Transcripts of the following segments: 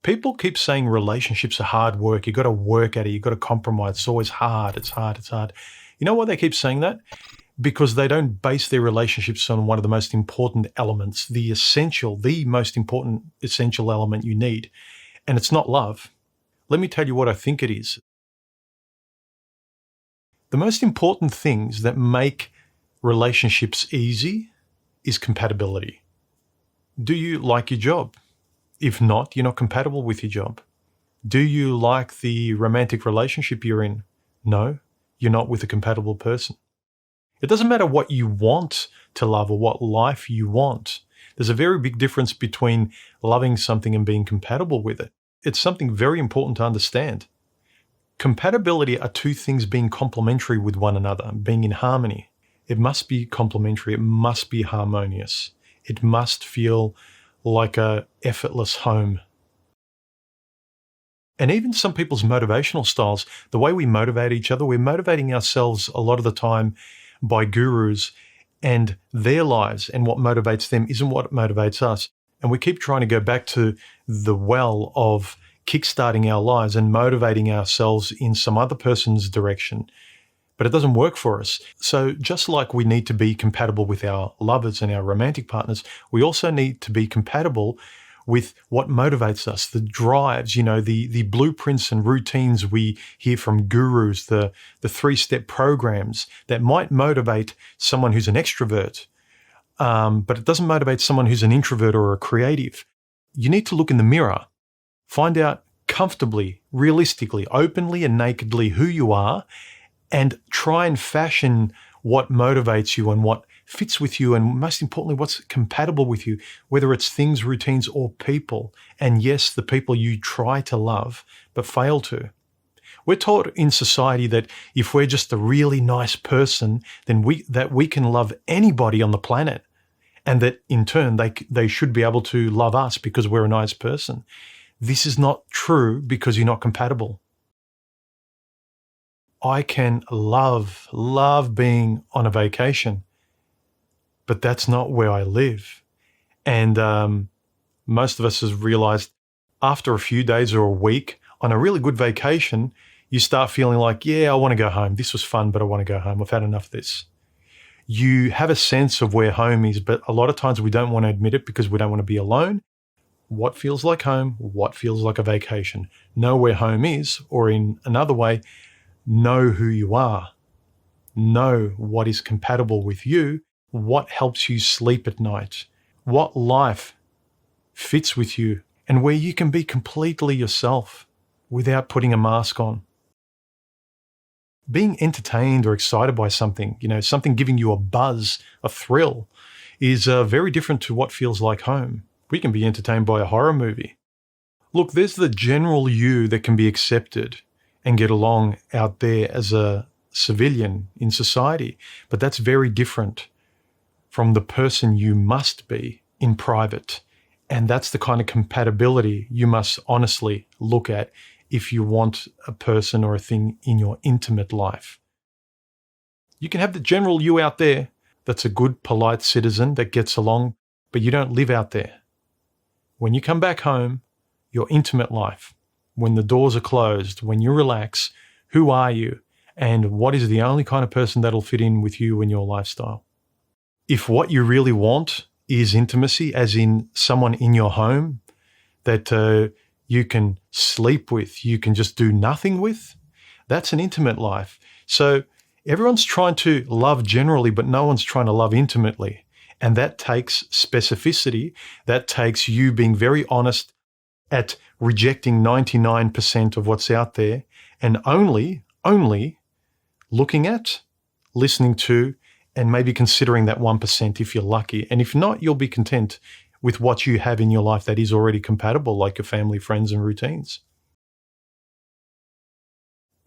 People keep saying relationships are hard work. You got to work at it. You got to compromise. It's always hard. It's hard. It's hard. You know why they keep saying that? Because they don't base their relationships on one of the most important elements, the most important essential element you need. And it's not love. Let me tell you what I think it is. The most important things that make relationships easy is compatibility. Do you like your job? If not, you're not compatible with your job. Do you like the romantic relationship you're in? No, you're not with a compatible person. It doesn't matter what you want to love or what life you want. There's a very big difference between loving something and being compatible with it. It's something very important to understand. Compatibility are two things being complementary with one another, being in harmony. It must be complementary. It must be harmonious. It must feel like a effortless home. And even some people's motivational styles, the way we motivate each other, we're motivating ourselves a lot of the time by gurus and their lives, and what motivates them isn't what motivates us. And we keep trying to go back to the well of kickstarting our lives and motivating ourselves in some other person's direction. But it doesn't work for us. So just like we need to be compatible with our lovers and our romantic partners, we also need to be compatible with what motivates us, the drives, the blueprints and routines we hear from gurus, the 3-step programs that might motivate someone who's an extrovert, but it doesn't motivate someone who's an introvert or a creative. You need to look in the mirror, find out comfortably, realistically, openly and nakedly who you are, and try and fashion what motivates you and what fits with you, and most importantly, what's compatible with you, whether it's things, routines, or people. And yes, the people you try to love but fail to. We're taught in society that if we're just a really nice person, then we can love anybody on the planet, and that in turn they should be able to love us because we're a nice person. This is not true because you're not compatible. I can love being on a vacation, but that's not where I live. And most of us have realized after a few days or a week on a really good vacation, you start feeling like, yeah, I want to go home. This was fun, but I want to go home. I've had enough of this. You have a sense of where home is, but a lot of times we don't want to admit it because we don't want to be alone. What feels like home? What feels like a vacation? Know where home is, or in another way, know who you are. Know what is compatible with you, what helps you sleep at night, what life fits with you, and where you can be completely yourself without putting a mask on. Being entertained or excited by something, something giving you a buzz, a thrill, is very different to what feels like home. We can be entertained by a horror movie. Look, there's the general you that can be accepted and get along out there as a civilian in society. But that's very different from the person you must be in private. And that's the kind of compatibility you must honestly look at if you want a person or a thing in your intimate life. You can have the general you out there that's a good, polite citizen that gets along, but you don't live out there. When you come back home, your intimate life, when the doors are closed, when you relax, who are you? And what is the only kind of person that'll fit in with you and your lifestyle? If what you really want is intimacy, as in someone in your home that you can sleep with, you can just do nothing with, that's an intimate life. So everyone's trying to love generally, but no one's trying to love intimately. And that takes specificity. That takes you being very honest at rejecting 99% of what's out there and only looking at, listening to, and maybe considering that 1% if you're lucky. And if not, you'll be content with what you have in your life that is already compatible, like your family, friends, and routines.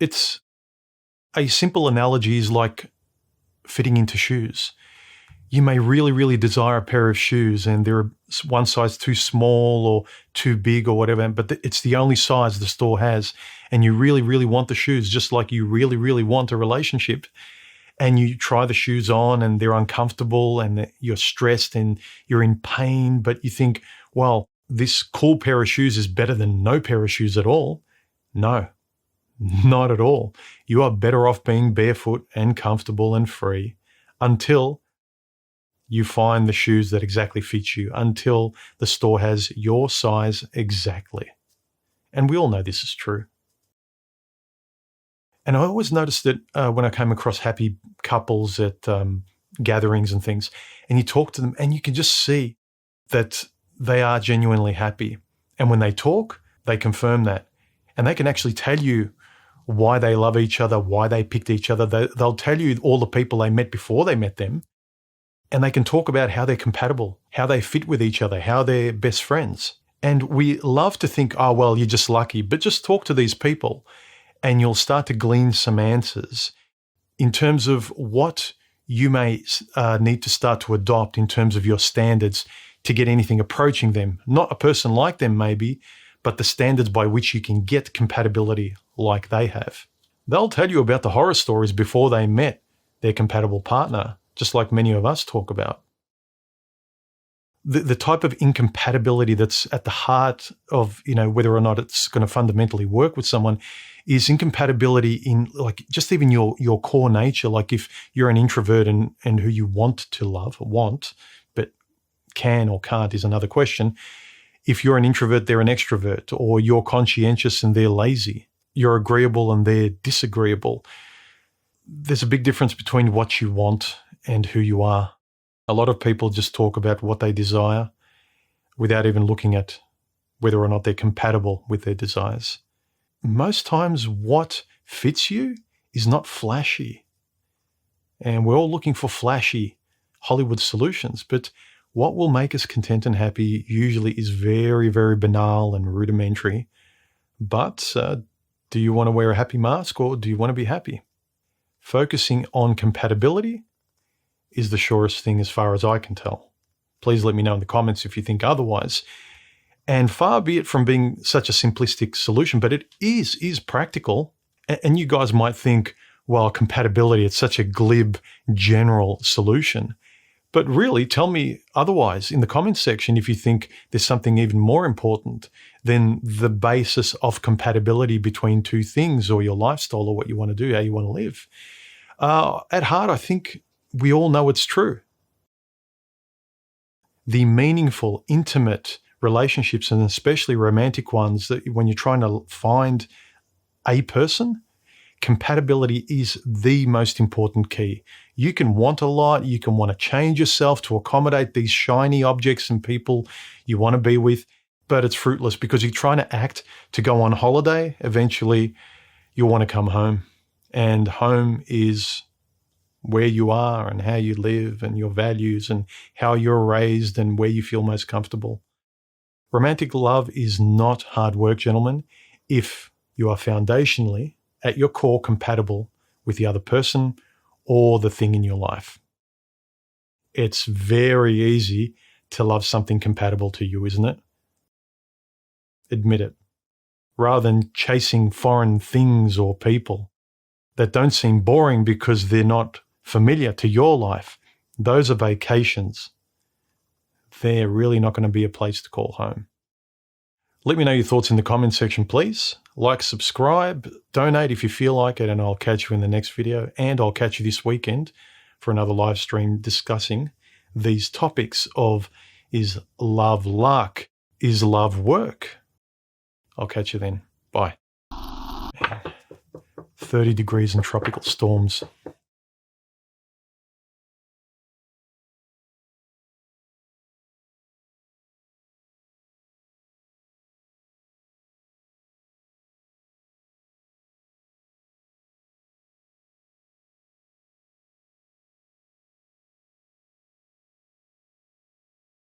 It's a simple analogy is like fitting into shoes. You may really, really desire a pair of shoes and they're one size too small or too big or whatever, but it's the only size the store has. And you really, really want the shoes, just like you really, really want a relationship. And you try the shoes on and they're uncomfortable and you're stressed and you're in pain, but you think, well, this cool pair of shoes is better than no pair of shoes at all. No, not at all. You are better off being barefoot and comfortable and free until you find the shoes that exactly fit you, until the store has your size exactly. And we all know this is true. And I always noticed that when I came across happy couples at gatherings and things, and you talk to them and you can just see that they are genuinely happy. And when they talk, they confirm that. And they can actually tell you why they love each other, why they picked each other. They'll tell you all the people they met before they met them. And they can talk about how they're compatible, how they fit with each other, how they're best friends. And we love to think, oh, well, you're just lucky. But just talk to these people and you'll start to glean some answers in terms of what you may need to start to adopt in terms of your standards to get anything approaching them. Not a person like them maybe, but the standards by which you can get compatibility like they have. They'll tell you about the horror stories before they met their compatible partner, just like many of us talk about. The type of incompatibility that's at the heart of, whether or not it's going to fundamentally work with someone is incompatibility in like just even your core nature. Like if you're an introvert and who you want to love, but can or can't is another question. If you're an introvert, they're an extrovert, or you're conscientious and they're lazy. You're agreeable and they're disagreeable. There's a big difference between what you want and who you are. A lot of people just talk about what they desire without even looking at whether or not they're compatible with their desires. Most times what fits you is not flashy. And we're all looking for flashy Hollywood solutions, but what will make us content and happy usually is very, very banal and rudimentary. But do you want to wear a happy mask or do you want to be happy? Focusing on compatibility is the surest thing as far as I can tell. Please let me know in the comments if you think otherwise. And far be it from being such a simplistic solution, but it is practical. And you guys might think, well, compatibility, it's such a glib, general solution. But really, tell me otherwise in the comments section if you think there's something even more important than the basis of compatibility between two things or your lifestyle or what you want to do, how you want to live. At heart, I think we all know it's true. The meaningful, intimate relationships, and especially romantic ones, that when you're trying to find a person, compatibility is the most important key. You can want a lot, you can want to change yourself to accommodate these shiny objects and people you want to be with, but it's fruitless because you're trying to act to go on holiday. Eventually, you'll want to come home. And home is where you are and how you live and your values and how you're raised and where you feel most comfortable. Romantic love is not hard work, gentlemen, if you are foundationally, at your core, compatible with the other person or the thing in your life. It's very easy to love something compatible to you, isn't it? Admit it. Rather than chasing foreign things or people that don't seem boring because they're not familiar to your life, those are vacations. They're really not going to be a place to call home. Let me know your thoughts in the comments section, please. Like, subscribe, donate if you feel like it, and I'll catch you in the next video. And I'll catch you this weekend for another live stream discussing these topics of, is love luck? Is love work? I'll catch you then. Bye. 30 degrees and tropical storms.